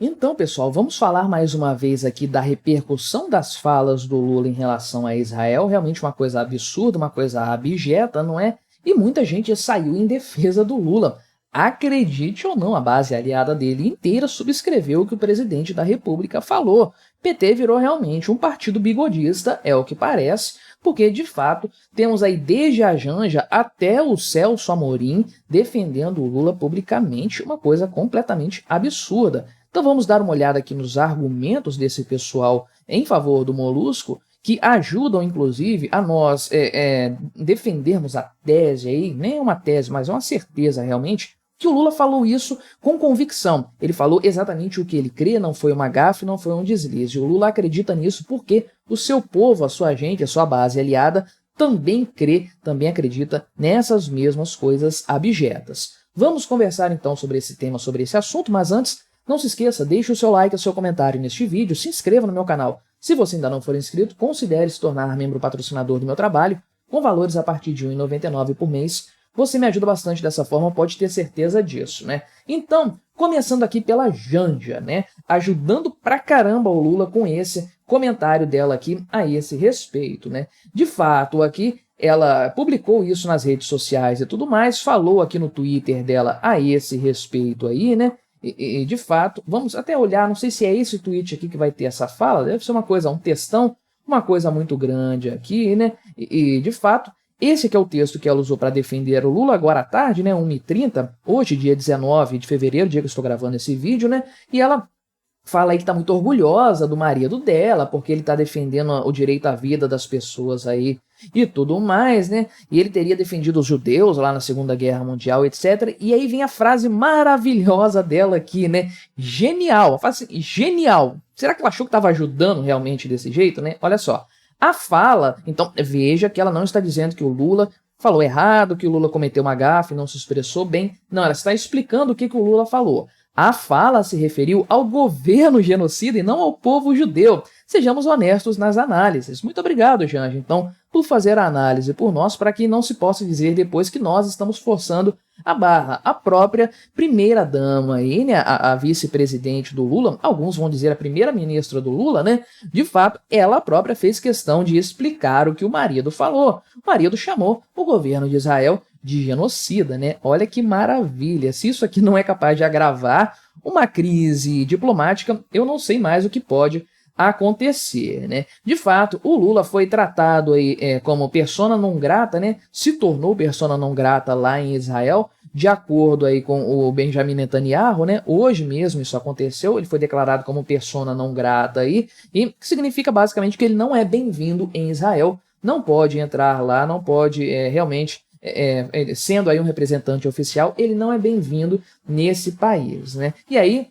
Então, pessoal, vamos falar mais uma vez aqui da repercussão das falas do Lula em relação a Israel. Realmente uma coisa absurda, uma coisa abjeta, não é? E muita gente saiu em defesa do Lula. Acredite ou não, a base aliada dele inteira subscreveu o que o presidente da República falou. PT virou realmente um partido bigodista, é o que parece, porque, de fato, temos aí desde a Janja até o Celso Amorim defendendo o Lula publicamente, uma coisa completamente absurda. Então vamos dar uma olhada aqui nos argumentos desse pessoal em favor do Molusco, que ajudam, inclusive, a nós defendermos a tese aí, nem é uma tese, mas é uma certeza realmente, que o Lula falou isso com convicção. Ele falou exatamente o que ele crê, não foi uma gafe, não foi um deslize. O Lula acredita nisso porque o seu povo, a sua gente, a sua base aliada, também crê, também acredita nessas mesmas coisas abjetas. Vamos conversar então sobre esse tema, sobre esse assunto, mas antes, não se esqueça, deixe o seu like, o seu comentário neste vídeo, se inscreva no meu canal. Se você ainda não for inscrito, considere se tornar membro patrocinador do meu trabalho, com valores a partir de R$ 1,99 por mês. Você me ajuda bastante dessa forma, pode ter certeza disso, né? Então, começando aqui pela Janja, né? Ajudando pra caramba o Lula com esse comentário dela aqui a esse respeito, né? De fato, aqui ela publicou isso nas redes sociais e tudo mais, falou aqui no Twitter dela a esse respeito aí, né? E de fato, vamos até olhar, não sei se é esse tweet aqui que vai ter essa fala, deve ser uma coisa, um textão, uma coisa muito grande aqui, né? De fato, esse aqui é o texto que ela usou para defender o Lula agora à tarde, né? 1h30, hoje, dia 19 de fevereiro, dia que eu estou gravando esse vídeo, né? E ela fala aí que está muito orgulhosa do marido dela, porque ele está defendendo o direito à vida das pessoas aí e tudo mais, né? E ele teria defendido os judeus lá na Segunda Guerra Mundial, etc. E aí vem a frase maravilhosa dela aqui, né? Genial, a frase genial. Será que ela achou que estava ajudando realmente desse jeito, né? Olha só, a fala, então veja que ela não está dizendo que o Lula falou errado, que o Lula cometeu uma gafe, não se expressou bem. Não, ela está explicando o que o Lula falou. A fala se referiu ao governo genocida e não ao povo judeu. Sejamos honestos nas análises. Muito obrigado, Janja, então, por fazer a análise por nós, para que não se possa dizer depois que nós estamos forçando a barra. A própria primeira-dama aí, né, a vice-presidente do Lula, alguns vão dizer a primeira-ministra do Lula, né, de fato, ela própria fez questão de explicar o que o marido falou. O marido chamou o governo de Israel de genocida, né? Olha que maravilha. Se isso aqui não é capaz de agravar uma crise diplomática, eu não sei mais o que pode acontecer, né? De fato, o Lula foi tratado aí como persona non grata, né? Se tornou persona non grata lá em Israel, de acordo aí com o Benjamin Netanyahu, né? Hoje mesmo isso aconteceu, ele foi declarado como persona non grata aí, e significa basicamente que ele não é bem-vindo em Israel, não pode entrar lá, não pode realmente sendo aí um representante oficial, ele não é bem-vindo nesse país, né? E aí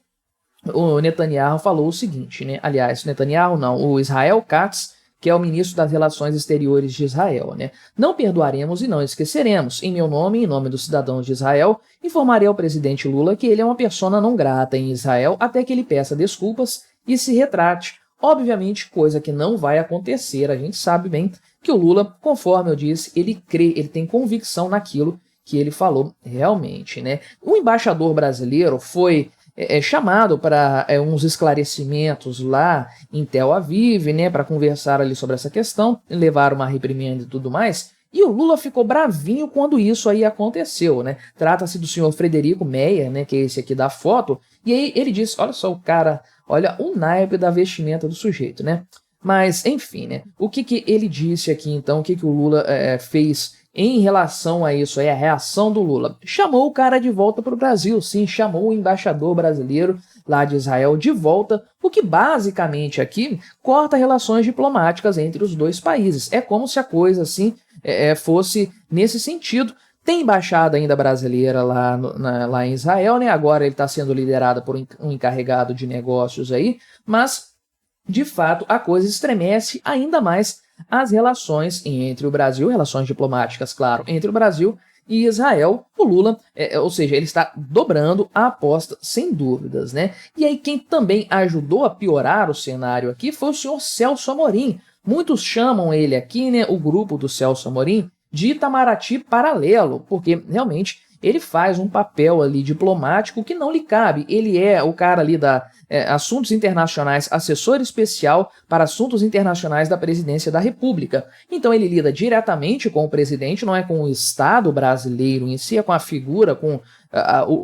o Netanyahu falou o seguinte, né? Aliás, Netanyahu não, o Israel Katz, que é o ministro das Relações Exteriores de Israel, né? Não perdoaremos e não esqueceremos. Em meu nome e em nome dos cidadãos de Israel, informarei ao presidente Lula que ele é uma persona não grata em Israel até que ele peça desculpas e se retrate. Obviamente, coisa que não vai acontecer, a gente sabe bem que o Lula, conforme eu disse, ele crê, ele tem convicção naquilo que ele falou realmente, né? O embaixador brasileiro foi chamado para uns esclarecimentos lá em Tel Aviv, né, para conversar ali sobre essa questão, levar uma reprimenda e tudo mais, e o Lula ficou bravinho quando isso aí aconteceu, né? Trata-se do senhor Frederico Meyer, né, que é esse aqui da foto, e aí ele disse, olha só o cara, olha o naipe da vestimenta do sujeito, né? Mas, enfim, né? O que ele disse aqui, então, o que o Lula fez em relação a isso, aí, a reação do Lula? Chamou o cara de volta para o Brasil, sim, chamou o embaixador brasileiro lá de Israel de volta, o que basicamente aqui corta relações diplomáticas entre os dois países. É como se a coisa, assim, fosse nesse sentido. Tem embaixada ainda brasileira lá em Israel, né? Agora ele está sendo liderado por um encarregado de negócios aí, mas de fato, a coisa estremece ainda mais as relações entre o Brasil, relações diplomáticas, claro, entre o Brasil e Israel. O Lula, ou seja, ele está dobrando a aposta, sem dúvidas, né? E aí quem também ajudou a piorar o cenário aqui foi o senhor Celso Amorim. Muitos chamam ele aqui, né, o grupo do Celso Amorim, de Itamaraty paralelo, porque realmente ele faz um papel ali diplomático que não lhe cabe. Ele é o cara ali da Assuntos Internacionais, assessor especial para assuntos internacionais da Presidência da República. Então ele lida diretamente com o presidente, não é com o Estado brasileiro em si, é com a figura, com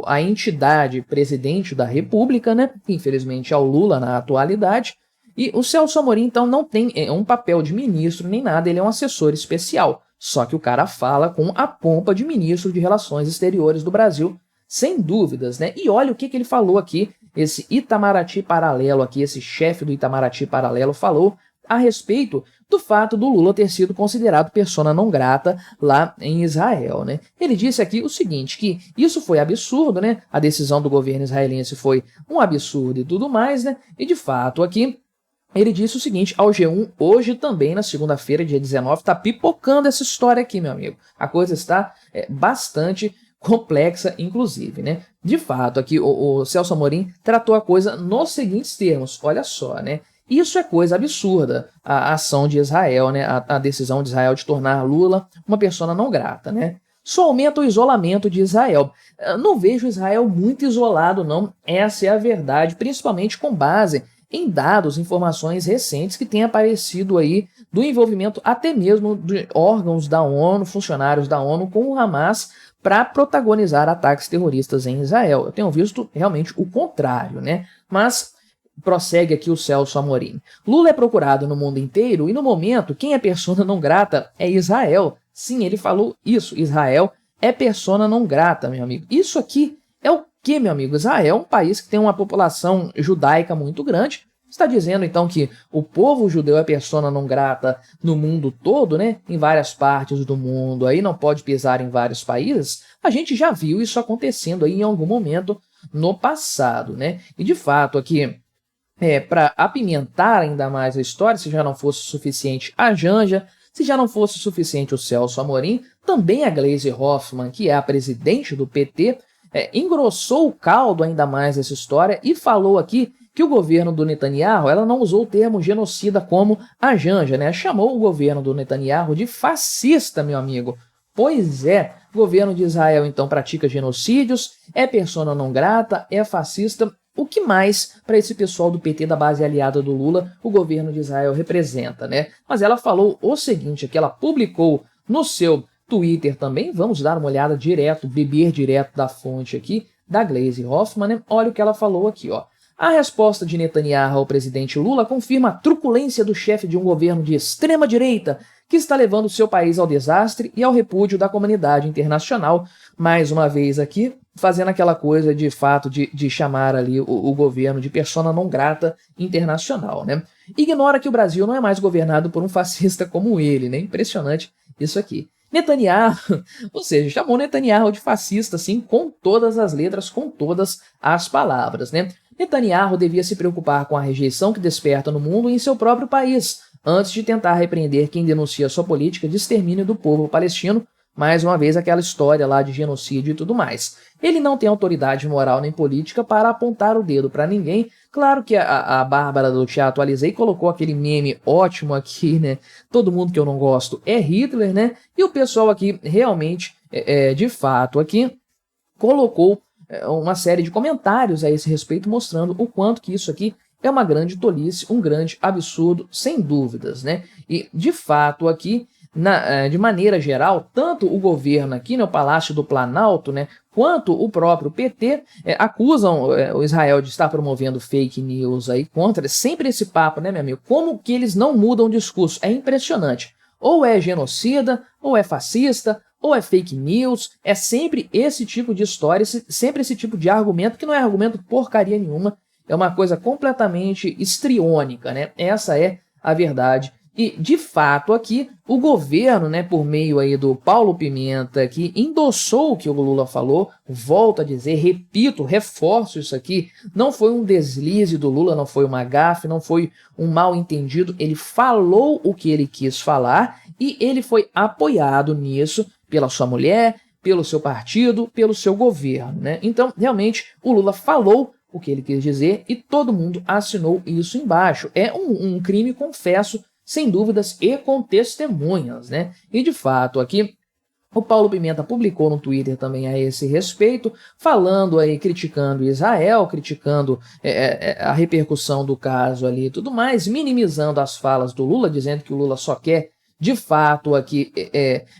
a entidade presidente da República, né? Infelizmente é o Lula na atualidade. E o Celso Amorim, então, não tem um papel de ministro nem nada, ele é um assessor especial. Só que o cara fala com a pompa de ministro de Relações Exteriores do Brasil, sem dúvidas, né? E olha o que ele falou aqui, esse Itamaraty Paralelo aqui, esse chefe do Itamaraty Paralelo falou a respeito do fato do Lula ter sido considerado persona não grata lá em Israel, né? Ele disse aqui o seguinte, que isso foi absurdo, né? A decisão do governo israelense foi um absurdo e tudo mais, né? E de fato aqui ele disse o seguinte ao G1, hoje também, na segunda-feira, dia 19, está pipocando essa história aqui, meu amigo. A coisa está bastante complexa, inclusive, né? De fato, aqui o Celso Amorim tratou a coisa nos seguintes termos, olha só, né? Isso é coisa absurda, a ação de Israel, né? A decisão de Israel de tornar Lula uma persona não grata, né? Só aumenta o isolamento de Israel. Não vejo Israel muito isolado, não. Essa é a verdade, principalmente com base em dados, informações recentes que têm aparecido aí do envolvimento até mesmo de órgãos da ONU, funcionários da ONU com o Hamas para protagonizar ataques terroristas em Israel. Eu tenho visto realmente o contrário, né? Mas prossegue aqui o Celso Amorim. Lula é procurado no mundo inteiro e no momento quem é persona não grata é Israel. Sim, ele falou isso. Israel é persona não grata, meu amigo. Isso aqui é o que, meu amigo? Israel é um país que tem uma população judaica muito grande. Está dizendo, então, que o povo judeu é persona não grata no mundo todo, né? Em várias partes do mundo, aí não pode pisar em vários países? A gente já viu isso acontecendo aí em algum momento no passado, né? E, de fato, aqui, para apimentar ainda mais a história, se já não fosse suficiente a Janja, se já não fosse suficiente o Celso Amorim, também a Gleisi Hoffmann, que é a presidente do PT, engrossou o caldo ainda mais dessa história e falou aqui que o governo do Netanyahu, ela não usou o termo genocida como a Janja, né? Chamou o governo do Netanyahu de fascista, meu amigo. Pois é, o governo de Israel então pratica genocídios, é persona não grata, é fascista. O que mais para esse pessoal do PT da base aliada do Lula o governo de Israel representa, né? Mas ela falou o seguinte, que ela publicou no seu Twitter também, vamos dar uma olhada direto, beber direto da fonte aqui, da Gleisi Hoffmann, né? Olha o que ela falou aqui, ó. A resposta de Netanyahu ao presidente Lula confirma a truculência do chefe de um governo de extrema-direita que está levando seu país ao desastre e ao repúdio da comunidade internacional. Mais uma vez aqui, fazendo aquela coisa de fato de chamar ali o governo de persona não grata internacional, né? Ignora que o Brasil não é mais governado por um fascista como ele, né? Impressionante isso aqui. Netanyahu, ou seja, chamou Netanyahu de fascista, assim, com todas as letras, com todas as palavras, né? Netanyahu devia se preocupar com a rejeição que desperta no mundo e em seu próprio país, antes de tentar repreender quem denuncia sua política de extermínio do povo palestino, mais uma vez aquela história lá de genocídio e tudo mais. Ele não tem autoridade moral nem política para apontar o dedo para ninguém. Claro que a Bárbara do Te Atualizei colocou aquele meme ótimo aqui, né? Todo mundo que eu não gosto é Hitler, né? E o pessoal aqui realmente, de fato, aqui colocou uma série de comentários a esse respeito, mostrando o quanto que isso aqui é uma grande tolice, um grande absurdo, sem dúvidas, né? E, de fato, aqui, de maneira geral, tanto o governo aqui, no Palácio do Planalto, né, quanto o próprio PT, acusam o Israel de estar promovendo fake news aí contra, sempre esse papo, né, meu amigo? Como que eles não mudam o discurso? É impressionante. Ou é genocida, ou é fascista, ou é fake news, é sempre esse tipo de história, sempre esse tipo de argumento, que não é argumento porcaria nenhuma, é uma coisa completamente histriônica, né? Essa é a verdade. E, de fato, aqui, o governo, né, por meio aí do Paulo Pimenta, que endossou o que o Lula falou, volto a dizer, repito, reforço isso aqui, não foi um deslize do Lula, não foi uma gafe, não foi um mal entendido, ele falou o que ele quis falar e ele foi apoiado nisso pela sua mulher, pelo seu partido, pelo seu governo, né? Então, realmente, o Lula falou o que ele quis dizer e todo mundo assinou isso embaixo. É um crime, confesso, sem dúvidas e com testemunhas, né? E de fato, aqui O Paulo Pimenta publicou no Twitter também a esse respeito, falando aí, criticando Israel, criticando a repercussão do caso ali e tudo mais, minimizando as falas do Lula, dizendo que o Lula só quer, de fato, aqui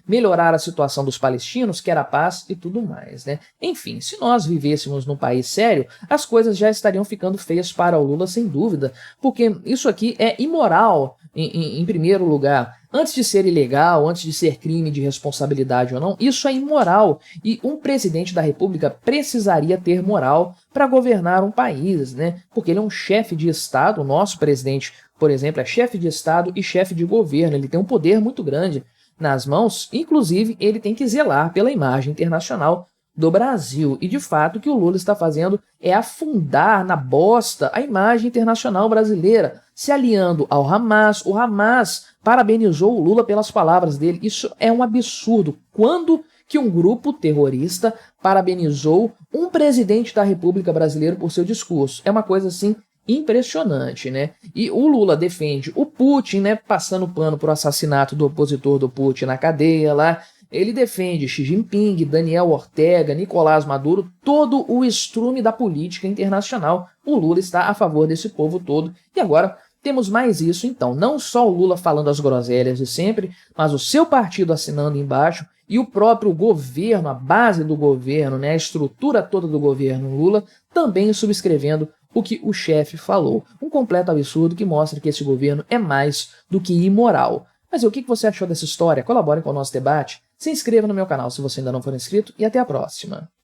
melhorar a situação dos palestinos, quer a paz e tudo mais, né? Enfim, se nós vivêssemos num país sério, as coisas já estariam ficando feias para o Lula, sem dúvida, porque isso aqui é imoral, em primeiro lugar. Antes de ser ilegal, antes de ser crime de responsabilidade ou não, isso é imoral. E um presidente da República precisaria ter moral para governar um país, né? Porque ele é um chefe de Estado, o nosso presidente, por exemplo, é chefe de Estado e chefe de governo. Ele tem um poder muito grande nas mãos, inclusive ele tem que zelar pela imagem internacional do Brasil. E de fato o que o Lula está fazendo é afundar na bosta a imagem internacional brasileira, se aliando ao Hamas. O Hamas parabenizou o Lula pelas palavras dele. Isso é um absurdo. Quando que um grupo terrorista parabenizou um presidente da República Brasileira por seu discurso? É uma coisa assim impressionante, né? E o Lula defende o Putin, né, passando pano pro assassinato do opositor do Putin na cadeia lá. Ele defende Xi Jinping, Daniel Ortega, Nicolás Maduro, todo o estrume da política internacional. O Lula está a favor desse povo todo. E agora temos mais isso, então. Não só o Lula falando as groselhas de sempre, mas o seu partido assinando embaixo e o próprio governo, a base do governo, né, a estrutura toda do governo Lula, também subscrevendo o que o chefe falou. Um completo absurdo que mostra que esse governo é mais do que imoral. Mas e o que você achou dessa história? Colabore com o nosso debate, se inscreva no meu canal se você ainda não for inscrito e até a próxima.